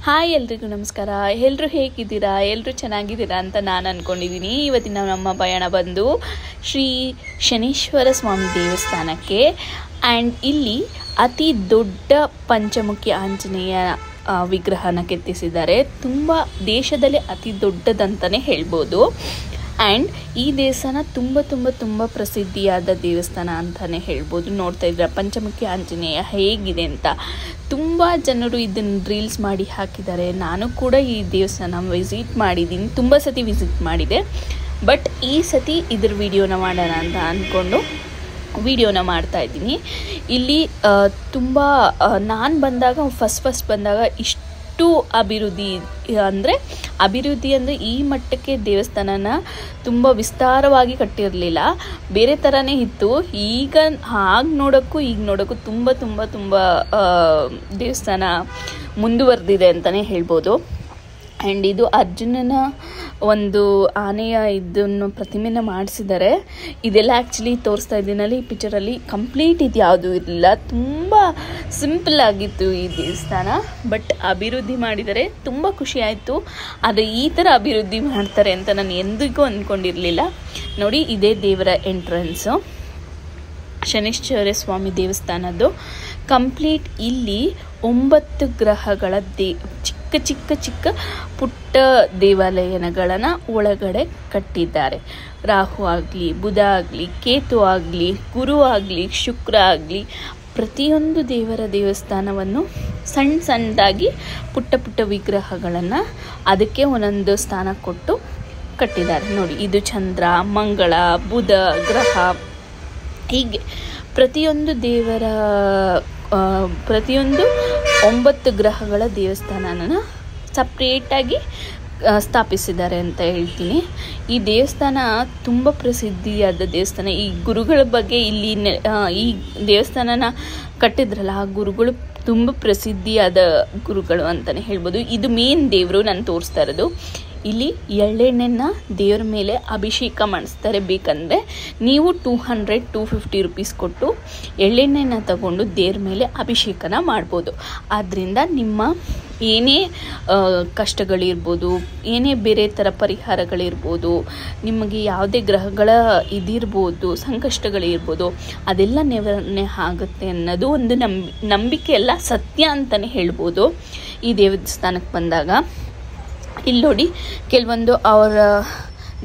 Hi ಎಲ್ರಿಗೂ ನಮಸ್ಕಾರ. ಎಲ್ಲರೂ ಹೇಗಿದ್ದೀರಾ? ಎಲ್ಲರೂ ಚೆನ್ನಾಗಿದ್ದೀರಾ ಅಂತ ನಾನು ಅಂದ್ಕೊಂಡಿದ್ದೀನಿ. ಇವತ್ತಿನ ನಮ್ಮ ಪಯಣ ಬಂದು ಶ್ರೀ ಶನೀಶ್ವರ ಸ್ವಾಮಿ ದೇವಸ್ಥಾನಕ್ಕೆ. ಆ್ಯಂಡ್ ಇಲ್ಲಿ ಅತಿ ದೊಡ್ಡ ಪಂಚಮುಖಿ ಆಂಜನೇಯ ವಿಗ್ರಹನ ಕೆತ್ತಿಸಿದ್ದಾರೆ. ತುಂಬ ದೇಶದಲ್ಲಿ ಅತಿ ದೊಡ್ಡದಂತಲೇ ಹೇಳ್ಬೋದು. ಆ್ಯಂಡ್ ಈ ದೇವಸ್ಥಾನ ತುಂಬ ಪ್ರಸಿದ್ಧಿಯಾದ ದೇವಸ್ಥಾನ ಅಂತಲೇ ಹೇಳ್ಬೋದು. ನೋಡ್ತಾ ಇದ್ದೀರಾ ಪಂಚಮುಖಿ ಆಂಜನೇಯ ಹೇಗಿದೆ ಅಂತ. ತುಂಬ ಜನರು ಇದನ್ನು ರೀಲ್ಸ್ ಮಾಡಿ ಹಾಕಿದ್ದಾರೆ. ನಾನು ಕೂಡ ಈ ದೇವಸ್ಥಾನ ವಿಸಿಟ್ ಮಾಡಿದ್ದೀನಿ, ತುಂಬ ಸತಿ ವಿಸಿಟ್ ಮಾಡಿದೆ. ಬಟ್ ಈ ಸತಿ ಇದ್ರ ವಿಡಿಯೋನ ಮಾಡೋಣ ಅಂತ ಅಂದ್ಕೊಂಡು ವಿಡಿಯೋನ ಮಾಡ್ತಾಯಿದ್ದೀನಿ. ಇಲ್ಲಿ ತುಂಬ ನಾನು ಬಂದಾಗ ಫಸ್ಟ್ ಬಂದಾಗ ಇಷ್ಟು ಅಭಿವೃದ್ಧಿ ಅಂದರೆ ಈ ಮಟ್ಟಕ್ಕೆ ದೇವಸ್ಥಾನನ ತುಂಬ ವಿಸ್ತಾರವಾಗಿ ಕಟ್ಟಿರಲಿಲ್ಲ, ಬೇರೆ ಥರನೇ ಇತ್ತು. ಈಗ ನೋಡೋಕ್ಕೂ ತುಂಬ ದೇವಸ್ಥಾನ ಮುಂದುವರೆದಿದೆ ಅಂತಲೇ ಹೇಳ್ಬೋದು. ಆ್ಯಂಡ್ ಇದು ಅರ್ಜುನನ ಒಂದು ಆನೆಯ ಇದನ್ನು ಪ್ರತಿಮೆನ ಮಾಡಿಸಿದ್ದಾರೆ. ಇದೆಲ್ಲ ಆ್ಯಕ್ಚುಲಿ ತೋರಿಸ್ತಾ ಇದ್ದೀನಲ್ಲಿ ಈ ಪಿಕ್ಚರಲ್ಲಿ ಕಂಪ್ಲೀಟ್ ಇದು ಯಾವುದೂ ಇರಲಿಲ್ಲ, ತುಂಬ ಸಿಂಪಲ್ ಆಗಿತ್ತು ಈ ದೇವಸ್ಥಾನ. ಬಟ್ ಅಭಿವೃದ್ಧಿ ಮಾಡಿದರೆ ತುಂಬ ಖುಷಿ ಆಯಿತು. ಆದರೆ ಈ ಥರ ಅಭಿವೃದ್ಧಿ ಮಾಡ್ತಾರೆ ಅಂತ ನಾನು ಎಂದಿಗೂ ಅಂದ್ಕೊಂಡಿರಲಿಲ್ಲ. ನೋಡಿ, ಇದೇ ದೇವರ ಎಂಟ್ರೆನ್ಸು, ಶನೀಶ್ವರ ಸ್ವಾಮಿ ದೇವಸ್ಥಾನದ್ದು. ಕಂಪ್ಲೀಟ್ ಇಲ್ಲಿ 9 ಗ್ರಹಗಳ ಚಿಕ್ಕ ಪುಟ್ಟ ದೇವಾಲಯಗಳನ್ನು ಒಳಗಡೆ ಕಟ್ಟಿದ್ದಾರೆ. ರಾಹು ಆಗಲಿ, ಬುಧ ಆಗಲಿ, ಕೇತು ಆಗಲಿ, ಗುರು ಆಗಲಿ, ಶುಕ್ರ ಆಗಲಿ, ಪ್ರತಿಯೊಂದು ದೇವರ ದೇವಸ್ಥಾನವನ್ನು ಸಣ್ಣದಾಗಿ ಪುಟ್ಟ ವಿಗ್ರಹಗಳನ್ನು ಅದಕ್ಕೆ ಒಂದೊಂದು ಸ್ಥಾನ ಕೊಟ್ಟು ಕಟ್ಟಿದ್ದಾರೆ. ನೋಡಿ, ಇದು ಚಂದ್ರ, ಮಂಗಳ, ಬುಧ ಗ್ರಹ, ಹೀಗೆ ಪ್ರತಿಯೊಂದು 9 ಗ್ರಹಗಳ ದೇವಸ್ಥಾನನ ಸಪ್ರೇಟಾಗಿ ಸ್ಥಾಪಿಸಿದ್ದಾರೆ ಅಂತ ಹೇಳ್ತೀನಿ. ಈ ದೇವಸ್ಥಾನ ತುಂಬ ಪ್ರಸಿದ್ಧಿಯಾದ ದೇವಸ್ಥಾನ. ಈ ಗುರುಗಳ ಬಗ್ಗೆ ಇಲ್ಲಿ ಈ ದೇವಸ್ಥಾನನ ಕಟ್ಟಿದ್ರಲ್ಲ, ಆ ಗುರುಗಳು ತುಂಬ ಪ್ರಸಿದ್ಧಿಯಾದ ಗುರುಗಳು ಅಂತಲೇ ಹೇಳ್ಬೋದು. ಇದು ಮೇನ್ ದೇವರು ನಾನು ತೋರಿಸ್ತಾ ಇರೋದು. ಇಲ್ಲಿ ಎಳ್ಳೆಣ್ಣೆನ ದೇವ್ರ ಮೇಲೆ ಅಭಿಷೇಕ ಮಾಡಿಸ್ತಾರೆ. ಬೇಕಂದರೆ ನೀವು 200-250 ರೂಪೀಸ್ ಕೊಟ್ಟು ಎಳ್ಳೆಣ್ಣೆನ ತಗೊಂಡು ದೇವ್ರ ಮೇಲೆ ಅಭಿಷೇಕನ ಮಾಡ್ಬೋದು. ಆದ್ದರಿಂದ ನಿಮ್ಮ ಏನೇ ಕಷ್ಟಗಳಿರ್ಬೋದು, ಏನೇ ಬೇರೆ ಥರ ಪರಿಹಾರಗಳಿರ್ಬೋದು, ನಿಮಗೆ ಯಾವುದೇ ಗ್ರಹಗಳ ಇದಿರ್ಬೋದು, ಸಂಕಷ್ಟಗಳಿರ್ಬೋದು, ಅದೆಲ್ಲ ನಿವಾರಣೆ ಆಗುತ್ತೆ ಅನ್ನೋದು ಒಂದು ನಂಬಿಕೆ ಎಲ್ಲ ಸತ್ಯ ಅಂತಲೇ ಹೇಳ್ಬೋದು. ಈ ದೇವಸ್ಥಾನಕ್ಕೆ ಬಂದಾಗ ಇಲ್ಲಿ ನೋಡಿ, ಕೆಲವೊಂದು ಅವರ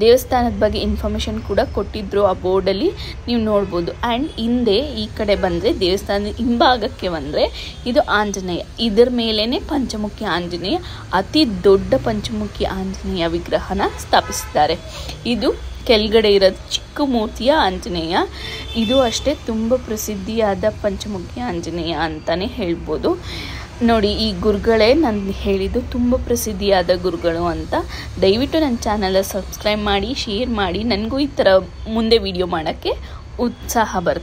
ದೇವಸ್ಥಾನದ ಬಗ್ಗೆ ಇನ್ಫಾರ್ಮೇಷನ್ ಕೂಡ ಕೊಟ್ಟಿದ್ದರು ಆ ಬೋರ್ಡಲ್ಲಿ, ನೀವು ನೋಡ್ಬೋದು. ಆ್ಯಂಡ್ ಹಿಂದೆ ಈ ಕಡೆ ಬಂದರೆ ದೇವಸ್ಥಾನದ ಹಿಂಭಾಗಕ್ಕೆ ಬಂದರೆ ಇದು ಆಂಜನೇಯ. ಇದರ ಮೇಲೇ ಪಂಚಮುಖಿ ಆಂಜನೇಯ, ಅತಿ ದೊಡ್ಡ ಪಂಚಮುಖಿ ಆಂಜನೇಯ ವಿಗ್ರಹನ ಸ್ಥಾಪಿಸಿದ್ದಾರೆ. ಇದು ಕೆಳಗಡೆ ಇರೋದು ಚಿಕ್ಕ ಮೂರ್ತಿಯ ಆಂಜನೇಯ. ಇದು ಅಷ್ಟೇ ತುಂಬ ಪ್ರಸಿದ್ಧಿಯಾದ ಪಂಚಮುಖಿ ಆಂಜನೇಯ ಅಂತಲೇ ಹೇಳ್ಬೋದು. ನೋಡಿ, ಈ ಗುರುಗಳೇ ನಾನು ಹೇಳಿದ್ದು ತುಂಬ ಪ್ರಸಿದ್ಧಿಯಾದ ಗುರುಗಳು ಅಂತ. ದಯವಿಟ್ಟು ನನ್ನ ಚಾನಲ್ ಸಬ್ಸ್ಕ್ರೈಬ್ ಮಾಡಿ, ಶೇರ್ ಮಾಡಿ. ನನಗೂ ಈ ಥರ ಮುಂದೆ ವಿಡಿಯೋ ಮಾಡೋಕ್ಕೆ ಉತ್ಸಾಹ ಬರುತ್ತೆ.